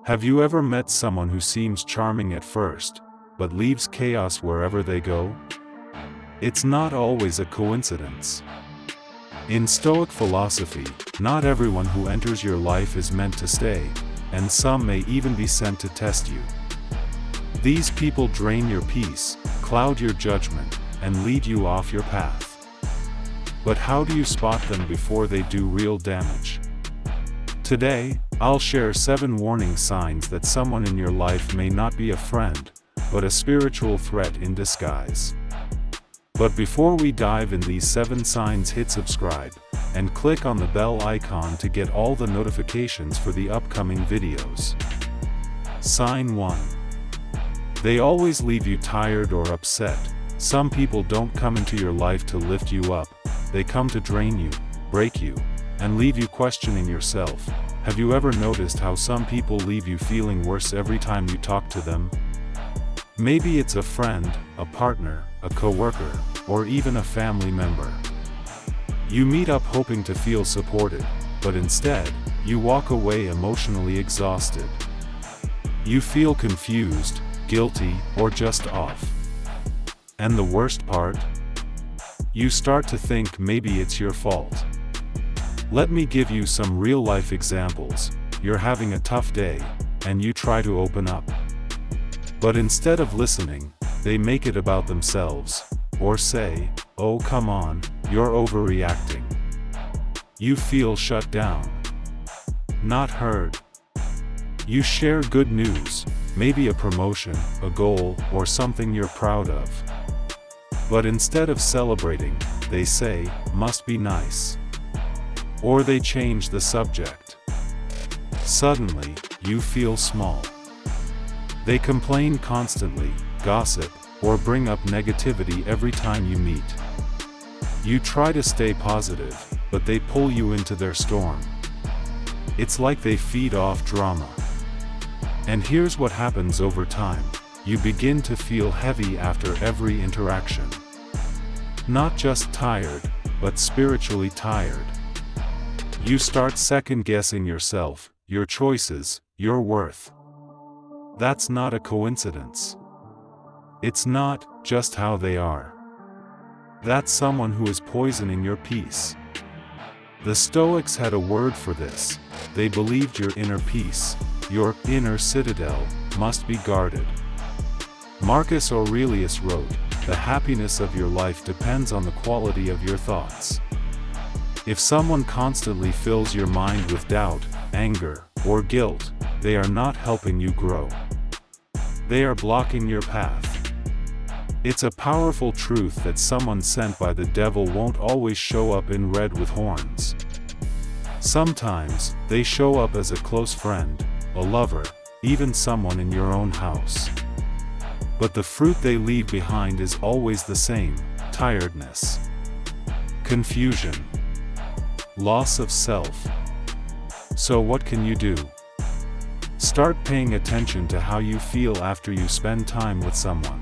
Have you ever met someone who seems charming at first, but leaves chaos wherever they go? It's not always a coincidence. In Stoic philosophy, not everyone who enters your life is meant to stay, and some may even be sent to test you. These people drain your peace, cloud your judgment, and lead you off your path. But how do you spot them before they do real damage? Today, I'll share 7 warning signs that someone in your life may not be a friend, but a spiritual threat in disguise. But before we dive in these 7 signs, hit subscribe, and click on the bell icon to get all the notifications for the upcoming videos. Sign 1. They always leave you tired or upset. Some people don't come into your life to lift you up, they come to drain you, break you, and leave you questioning yourself. Have you ever noticed how some people leave you feeling worse every time you talk to them? Maybe it's a friend, a partner, a coworker, or even a family member. You meet up hoping to feel supported, but instead, you walk away emotionally exhausted. You feel confused, guilty, or just off. And the worst part? You start to think maybe it's your fault. Let me give you some real-life examples. You're having a tough day, and you try to open up. But instead of listening, they make it about themselves, or say, "Oh come on, you're overreacting." You feel shut down. Not heard. You share good news, maybe a promotion, a goal, or something you're proud of. But instead of celebrating, they say, "Must be nice." Or they change the subject. Suddenly, you feel small. They complain constantly, gossip, or bring up negativity every time you meet. You try to stay positive, but they pull you into their storm. It's like they feed off drama. And here's what happens over time. You begin to feel heavy after every interaction. Not just tired, but spiritually tired. You start second-guessing yourself, your choices, your worth. That's not a coincidence. It's not just how they are. That's someone who is poisoning your peace. The Stoics had a word for this. They believed your inner peace, your inner citadel, must be guarded. Marcus Aurelius wrote, "The happiness of your life depends on the quality of your thoughts." If someone constantly fills your mind with doubt, anger, or guilt, they are not helping you grow. They are blocking your path. It's a powerful truth that someone sent by the devil won't always show up in red with horns. Sometimes, they show up as a close friend, a lover, even someone in your own house. But the fruit they leave behind is always the same: tiredness, confusion, loss of self. So what can you do? Start paying attention to how you feel after you spend time with someone.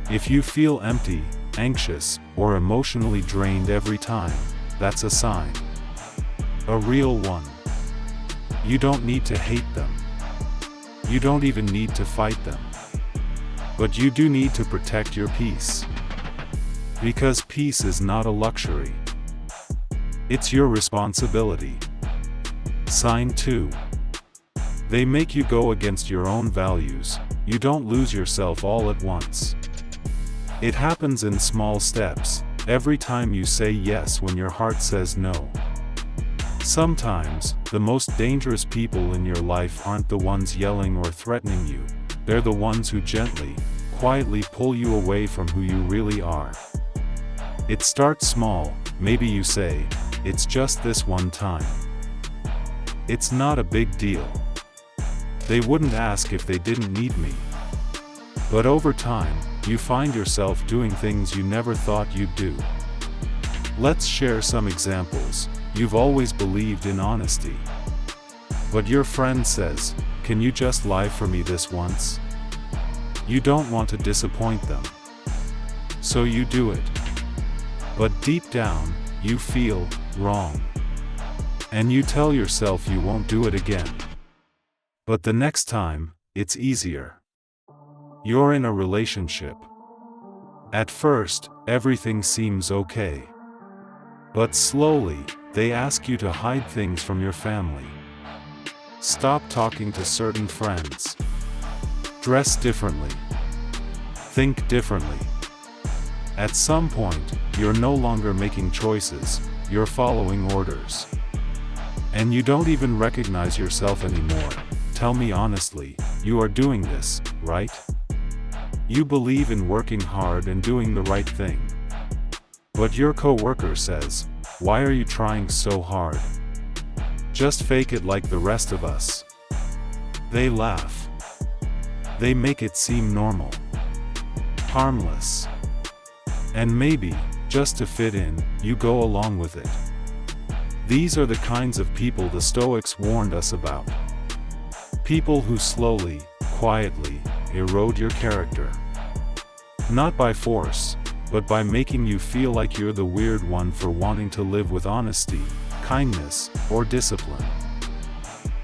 If you feel empty, anxious, or emotionally drained every time, that's a sign. A real one. You don't need to hate them. You don't even need to fight them. But you do need to protect your peace. Because peace is not a luxury. It's your responsibility. Sign 2. They make you go against your own values. You don't lose yourself all at once. It happens in small steps, every time you say yes when your heart says no. Sometimes, the most dangerous people in your life aren't the ones yelling or threatening you, they're the ones who gently, quietly pull you away from who you really are. It starts small. Maybe you say, "It's just this one time." It's not a big deal. They wouldn't ask if they didn't need me. But over time, you find yourself doing things you never thought you'd do. Let's share some examples. You've always believed in honesty. But your friend says, "Can you just lie for me this once?" You don't want to disappoint them. So you do it. But deep down, you feel wrong. And you tell yourself you won't do it again. But the next time, it's easier. You're in a relationship. At first, everything seems okay. But slowly, they ask you to hide things from your family. Stop talking to certain friends. Dress differently. Think differently. At some point, you're no longer making choices, you're following orders. And you don't even recognize yourself anymore. Tell me honestly, you are doing this, right? You believe in working hard and doing the right thing. But your coworker says, "Why are you trying so hard? Just fake it like the rest of us." They laugh. They make it seem normal. Harmless. And maybe, just to fit in, you go along with it. These are the kinds of people the Stoics warned us about. People who slowly, quietly, erode your character. Not by force, but by making you feel like you're the weird one for wanting to live with honesty, kindness, or discipline.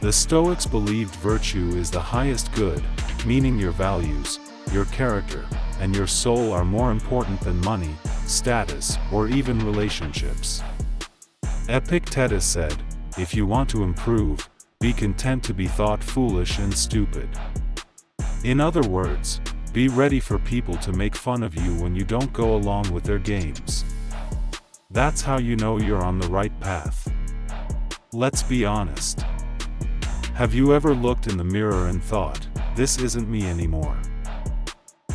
The Stoics believed virtue is the highest good, meaning your values, your character, and your soul are more important than money, status, or even relationships. Epictetus said, "If you want to improve, be content to be thought foolish and stupid." In other words, be ready for people to make fun of you when you don't go along with their games. That's how you know you're on the right path. Let's be honest. Have you ever looked in the mirror and thought, "This isn't me anymore"?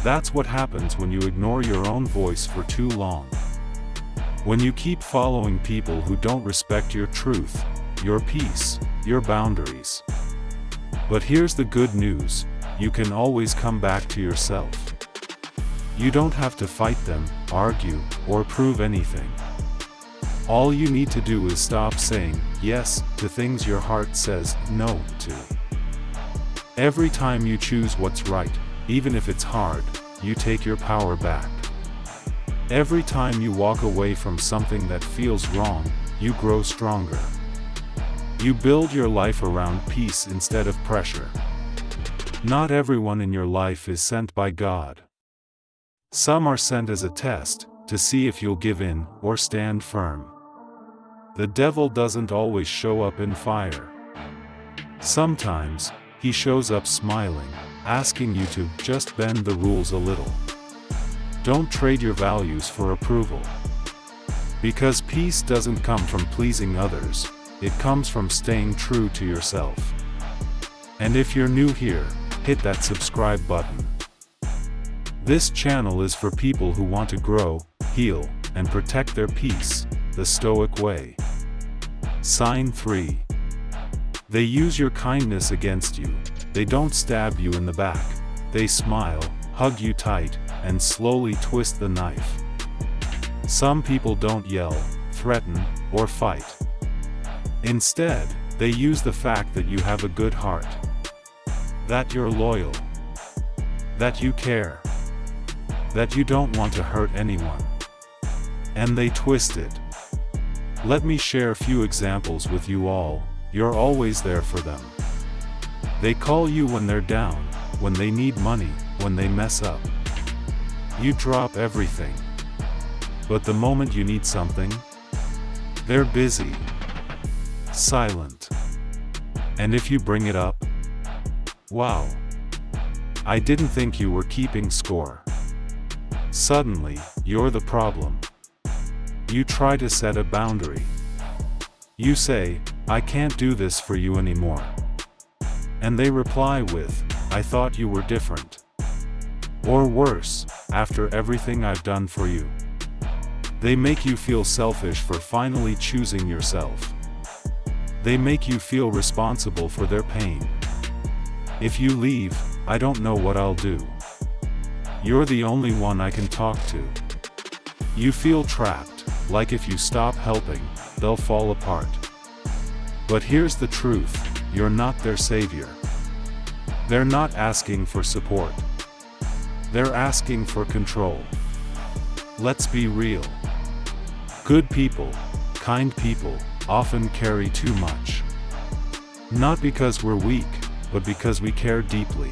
That's what happens when you ignore your own voice for too long. When you keep following people who don't respect your truth, your peace, your boundaries. But here's the good news, you can always come back to yourself. You don't have to fight them, argue, or prove anything. All you need to do is stop saying yes to things your heart says no to. Every time you choose what's right, even if it's hard, you take your power back. Every time you walk away from something that feels wrong, you grow stronger. You build your life around peace instead of pressure. Not everyone in your life is sent by God. Some are sent as a test, to see if you'll give in or stand firm. The devil doesn't always show up in fire. Sometimes, he shows up smiling, asking you to just bend the rules a little. Don't trade your values for approval. Because peace doesn't come from pleasing others, it comes from staying true to yourself. And if you're new here, hit that subscribe button. This channel is for people who want to grow, heal, and protect their peace, the Stoic way. Sign 3. They use your kindness against you. They don't stab you in the back. They smile, hug you tight, and slowly twist the knife. Some people don't yell, threaten, or fight. Instead, they use the fact that you have a good heart. That you're loyal. That you care. That you don't want to hurt anyone. And they twist it. Let me share a few examples with you all. You're always there for them. They call you when they're down, when they need money, when they mess up. You drop everything. But the moment you need something, they're busy. Silent. And if you bring it up, wow, I didn't think you were keeping score. Suddenly, you're the problem. You try to set a boundary. You say, "I can't do this for you anymore." And they reply with, "I thought you were different." Or worse, "After everything I've done for you." They make you feel selfish for finally choosing yourself. They make you feel responsible for their pain. If you leave, I don't know what I'll do. You're the only one I can talk to. You feel trapped, like if you stop helping, they'll fall apart. But here's the truth, you're not their savior. They're not asking for support. They're asking for control. Let's be real. Good people, kind people, often carry too much. Not because we're weak, but because we care deeply.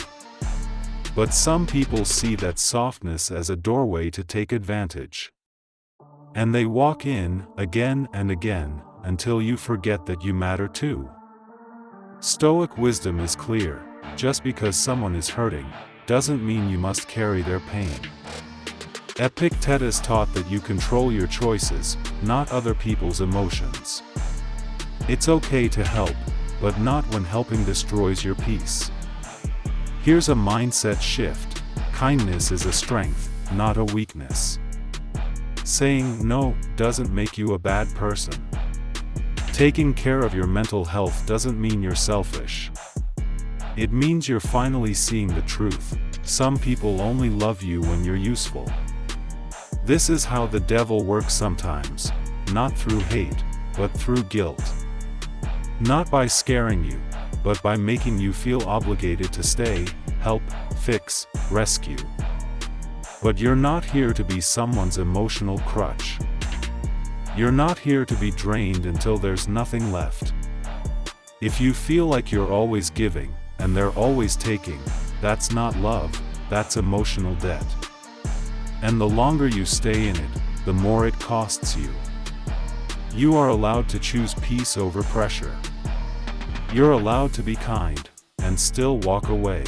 But some people see that softness as a doorway to take advantage. And they walk in, again and again, until you forget that you matter too. Stoic wisdom is clear: just because someone is hurting, doesn't mean you must carry their pain. Epictetus taught that you control your choices, not other people's emotions. It's okay to help, but not when helping destroys your peace. Here's a mindset shift: kindness is a strength, not a weakness. Saying no doesn't make you a bad person. Taking care of your mental health doesn't mean you're selfish. It means you're finally seeing the truth: some people only love you when you're useful. This is how the devil works sometimes, not through hate, but through guilt. Not by scaring you, but by making you feel obligated to stay, help, fix, rescue. But you're not here to be someone's emotional crutch. You're not here to be drained until there's nothing left. If you feel like you're always giving, and they're always taking, that's not love, that's emotional debt. And the longer you stay in it, the more it costs you. You are allowed to choose peace over pressure. You're allowed to be kind, and still walk away.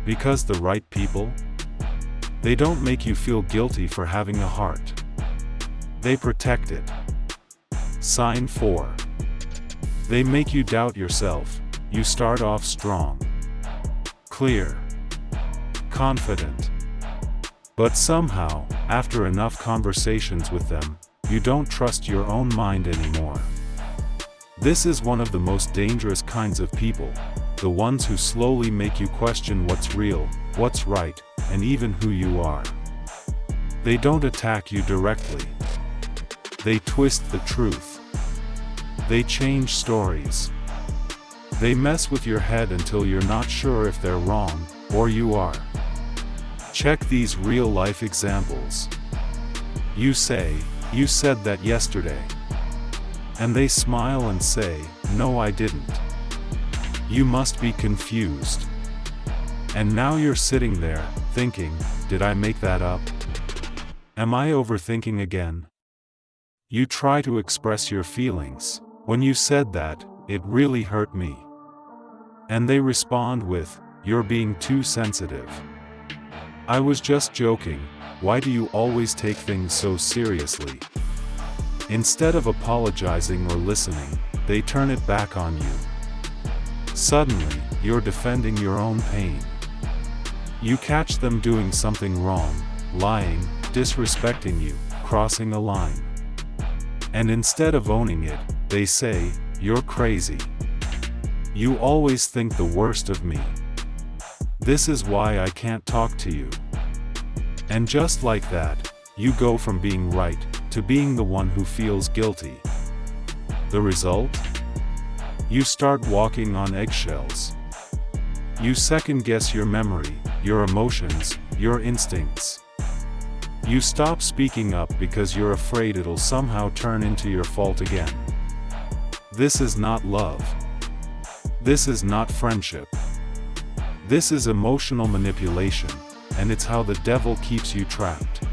Because the right people? They don't make you feel guilty for having a heart. They protect it. Sign 4. They make you doubt yourself. You start off strong, clear, confident. But somehow, after enough conversations with them, you don't trust your own mind anymore. This is one of the most dangerous kinds of people, the ones who slowly make you question what's real, what's right, and even who you are. They don't attack you directly. They twist the truth. They change stories. They mess with your head until you're not sure if they're wrong, or you are. Check these real-life examples. You say, "You said that yesterday." And they smile and say, "No, I didn't." You must be confused. And now you're sitting there, thinking, did I make that up? Am I overthinking again? You try to express your feelings. When you said that, it really hurt me. And they respond with, "You're being too sensitive." "I was just joking, why do you always take things so seriously?" Instead of apologizing or listening, they turn it back on you. Suddenly, you're defending your own pain. You catch them doing something wrong, lying, disrespecting you, crossing a line. And instead of owning it, they say, "You're crazy. You always think the worst of me. This is why I can't talk to you." And just like that, you go from being right to being the one who feels guilty. The result? You start walking on eggshells. You second-guess your memory, your emotions, your instincts. You stop speaking up because you're afraid it'll somehow turn into your fault again. This is not love. This is not friendship. This is emotional manipulation, and it's how the devil keeps you trapped.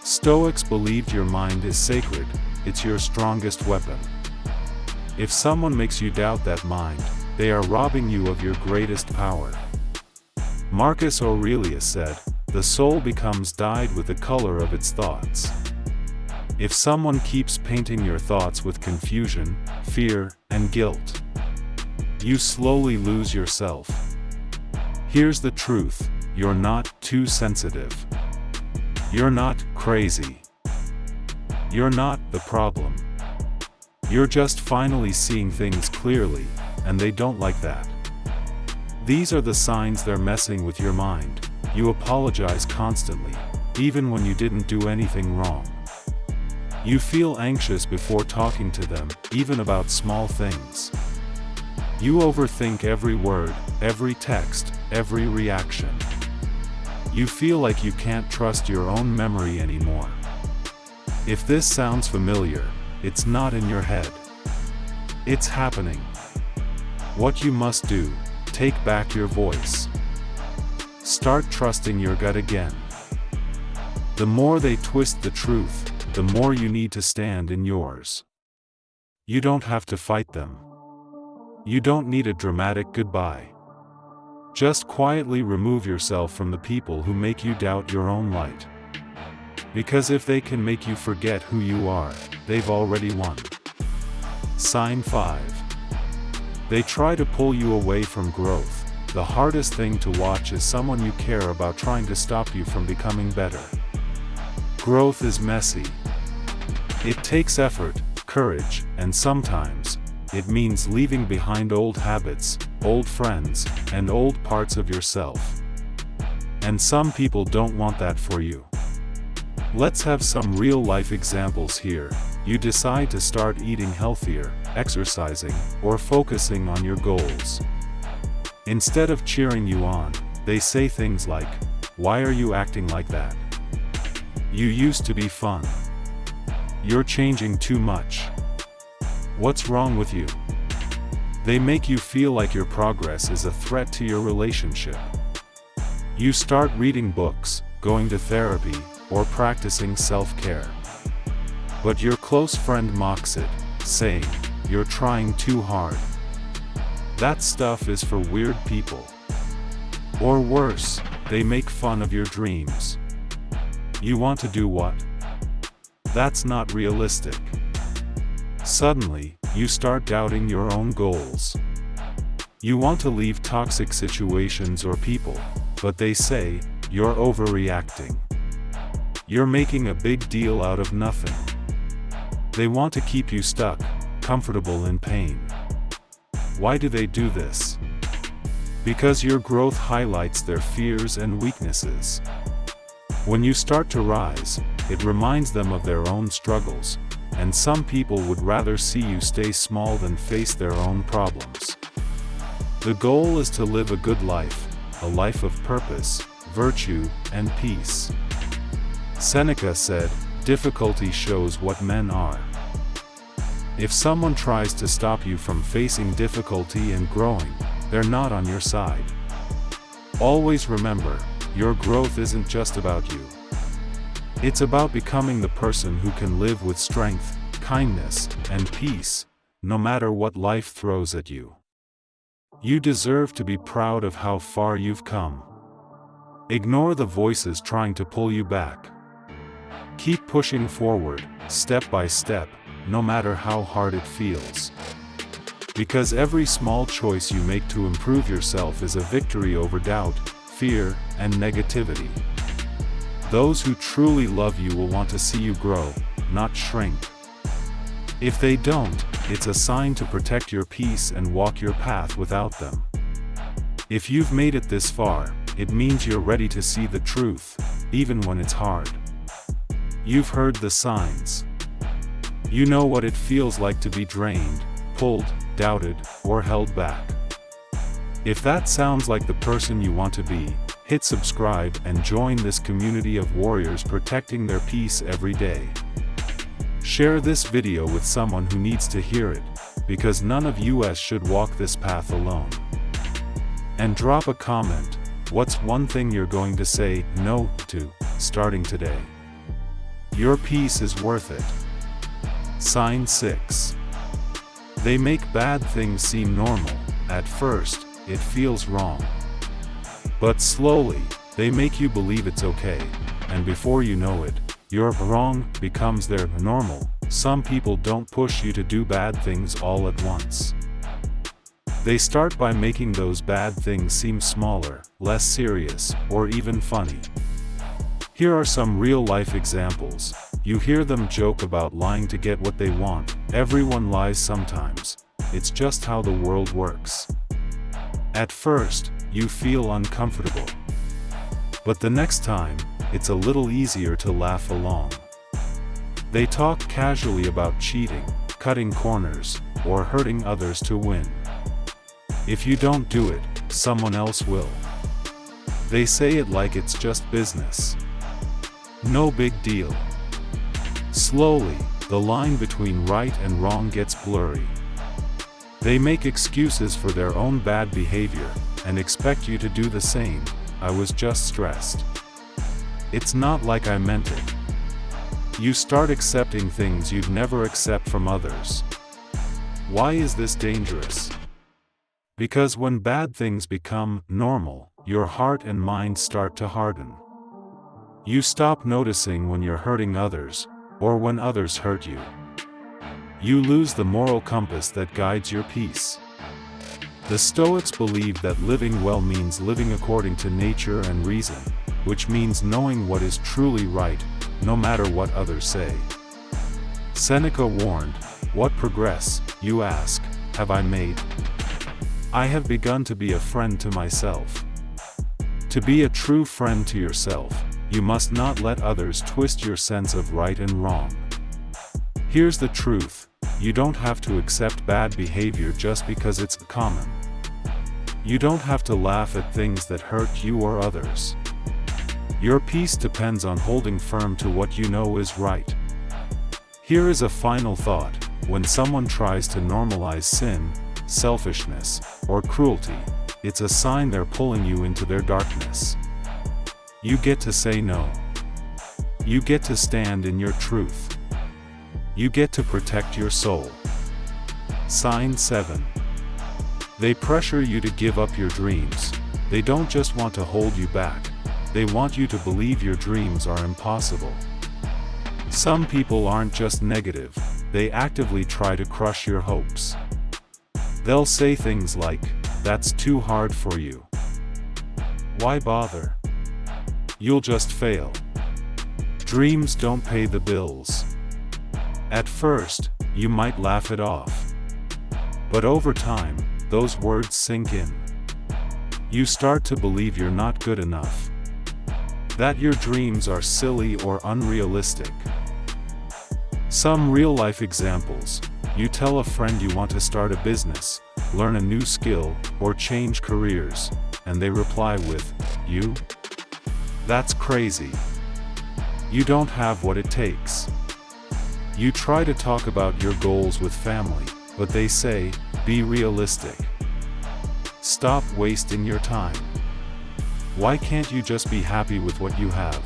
Stoics believed your mind is sacred, it's your strongest weapon. If someone makes you doubt that mind, they are robbing you of your greatest power. Marcus Aurelius said, "The soul becomes dyed with the color of its thoughts." If someone keeps painting your thoughts with confusion, fear, and guilt, you slowly lose yourself. Here's the truth: you're not too sensitive. You're not crazy. You're not the problem. You're just finally seeing things clearly, and they don't like that. These are the signs they're messing with your mind. You apologize constantly, even when you didn't do anything wrong. You feel anxious before talking to them, even about small things. You overthink every word, every text, every reaction. You feel like you can't trust your own memory anymore. If this sounds familiar, it's not in your head. It's happening. What you must do: take back your voice. Start trusting your gut again. The more they twist the truth, the more you need to stand in yours. You don't have to fight them. You don't need a dramatic goodbye. Just quietly remove yourself from the people who make you doubt your own light. Because if they can make you forget who you are, they've already won. Sign 5. They try to pull you away from growth. The hardest thing to watch is someone you care about trying to stop you from becoming better. Growth is messy. It takes effort, courage, and sometimes, it means leaving behind old habits, old friends, and old parts of yourself. And some people don't want that for you. Let's have some real-life examples here. You decide to start eating healthier, exercising, or focusing on your goals. Instead of cheering you on, they say things like, "Why are you acting like that? You used to be fun. You're changing too much. What's wrong with you?" They make you feel like your progress is a threat to your relationship. You start reading books, going to therapy, or practicing self-care. But your close friend mocks it, saying, "You're trying too hard. That stuff is for weird people." Or worse, they make fun of your dreams. You want to do what? That's not realistic. Suddenly, you start doubting your own goals. You want to leave toxic situations or people, but they say, "You're overreacting. You're making a big deal out of nothing." They want to keep you stuck, comfortable in pain. Why do they do this? Because your growth highlights their fears and weaknesses. When you start to rise, it reminds them of their own struggles, and some people would rather see you stay small than face their own problems. The goal is to live a good life, a life of purpose, virtue, and peace. Seneca said, "Difficulty shows what men are." If someone tries to stop you from facing difficulty and growing, they're not on your side. Always remember, your growth isn't just about you. It's about becoming the person who can live with strength, kindness, and peace, no matter what life throws at you. You deserve to be proud of how far you've come. Ignore the voices trying to pull you back. Keep pushing forward, step by step, no matter how hard it feels. Because every small choice you make to improve yourself is a victory over doubt, fear, and negativity. Those who truly love you will want to see you grow, not shrink. If they don't, it's a sign to protect your peace and walk your path without them. If you've made it this far, it means you're ready to see the truth, even when it's hard. You've heard the signs. You know what it feels like to be drained, pulled, doubted, or held back. If that sounds like the person you want to be, hit subscribe and join this community of warriors protecting their peace every day. Share this video with someone who needs to hear it, because none of us should walk this path alone. And drop a comment, what's one thing you're going to say no to, starting today? Your peace is worth it. Sign 6. They make bad things seem normal. At first, it feels wrong. But slowly, they make you believe it's okay, and before you know it, your wrong becomes their normal. Some people don't push you to do bad things all at once. They start by making those bad things seem smaller, less serious, or even funny. Here are some real-life examples. You hear them joke about lying to get what they want. Everyone lies sometimes. It's just how the world works. At first, you feel uncomfortable. But the next time, it's a little easier to laugh along. They talk casually about cheating, cutting corners, or hurting others to win. If you don't do it, someone else will. They say it like it's just business. No big deal. Slowly, the line between right and wrong gets blurry. They make excuses for their own bad behavior, and expect you to do the same. I was just stressed. It's not like I meant it. You start accepting things you'd never accept from others. Why is this dangerous? Because when bad things become normal, your heart and mind start to harden. You stop noticing when you're hurting others, or when others hurt you. You lose the moral compass that guides your peace. The Stoics believe that living well means living according to nature and reason, which means knowing what is truly right, no matter what others say. Seneca warned, "What progress, you ask, have I made? I have begun to be a friend to myself." To be a true friend to yourself, you must not let others twist your sense of right and wrong. Here's the truth: you don't have to accept bad behavior just because it's common. You don't have to laugh at things that hurt you or others. Your peace depends on holding firm to what you know is right. Here is a final thought: when someone tries to normalize sin, selfishness, or cruelty, it's a sign they're pulling you into their darkness. You get to say no. You get to stand in your truth. You get to protect your soul. Sign 7. They pressure you to give up your dreams. They don't just want to hold you back. They want you to believe your dreams are impossible. Some people aren't just negative, they actively try to crush your hopes. They'll say things like, "That's too hard for you. Why bother? You'll just fail. Dreams don't pay the bills." At first, you might laugh it off. But over time, those words sink in. You start to believe you're not good enough, that your dreams are silly or unrealistic. Some real-life examples: you tell a friend you want to start a business, learn a new skill, or change careers, and they reply with, "You? That's crazy. You don't have what it takes." You try to talk about your goals with family, but they say, "Be realistic. Stop wasting your time. Why can't you just be happy with what you have?"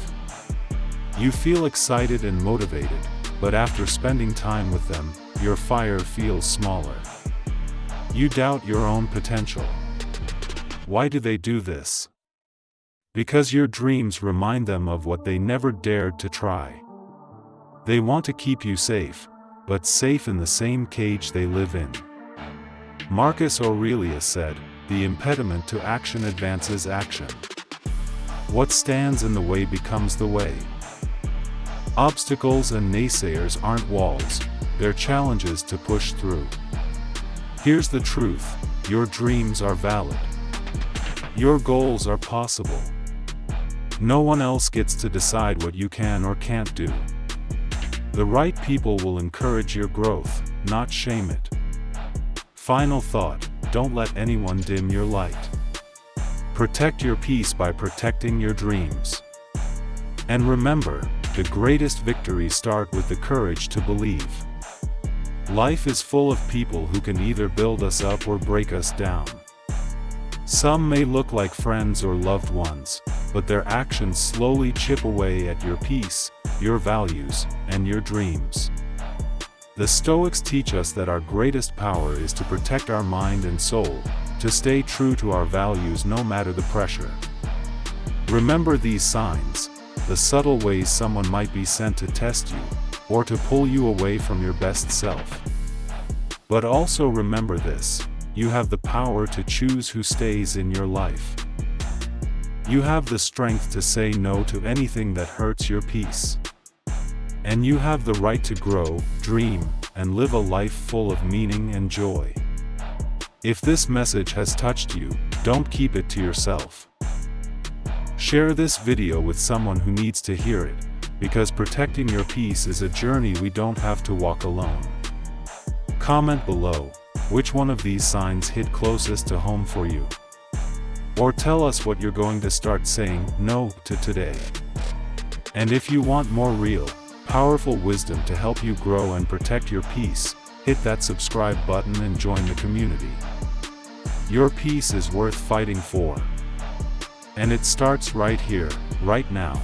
You feel excited and motivated, but after spending time with them, your fire feels smaller. You doubt your own potential. Why do they do this? Because your dreams remind them of what they never dared to try. They want to keep you safe, but safe in the same cage they live in. Marcus Aurelius said, "The impediment to action advances action. What stands in the way becomes the way." Obstacles and naysayers aren't walls, they're challenges to push through. Here's the truth: your dreams are valid. Your goals are possible. No one else gets to decide what you can or can't do. The right people will encourage your growth, not shame it. Final thought: don't let anyone dim your light. Protect your peace by protecting your dreams. And remember, the greatest victories start with the courage to believe. Life is full of people who can either build us up or break us down. Some may look like friends or loved ones, but their actions slowly chip away at your peace, your values, and your dreams. The Stoics teach us that our greatest power is to protect our mind and soul, to stay true to our values no matter the pressure. Remember these signs: the subtle ways someone might be sent to test you, or to pull you away from your best self. But also remember this: you have the power to choose who stays in your life. You have the strength to say no to anything that hurts your peace. And you have the right to grow, dream, and live a life full of meaning and joy. If this message has touched you, don't keep it to yourself. Share this video with someone who needs to hear it, because protecting your peace is a journey we don't have to walk alone. Comment below, which one of these signs hit closest to home for you? Or tell us what you're going to start saying no to today. And if you want more real, powerful wisdom to help you grow and protect your peace, hit that subscribe button and join the community. Your peace is worth fighting for. And it starts right here, right now.